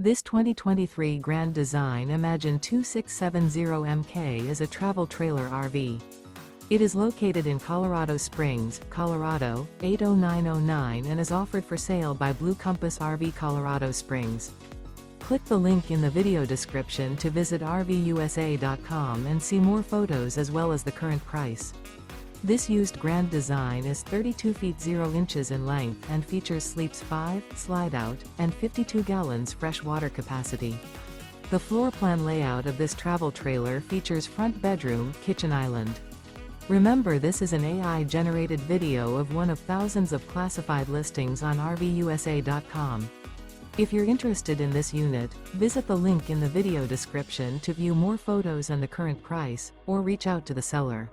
This 2023 Grand Design Imagine 2670MK is a travel trailer RV. It is located in Colorado Springs, Colorado, 80909 and is offered for sale by Blue Compass RV Colorado Springs. Click the link in the video description to visit RVUSA.com and see more photos as well as the current price. This used Grand Design is 32 feet 0 inches in length and features sleeps 5, slide-out, and 52 gallons fresh water capacity. The floor plan layout of this travel trailer features front bedroom, kitchen island. Remember, this is an AI-generated video of one of thousands of classified listings on RVUSA.com. If you're interested in this unit, visit the link in the video description to view more photos and the current price, or reach out to the seller.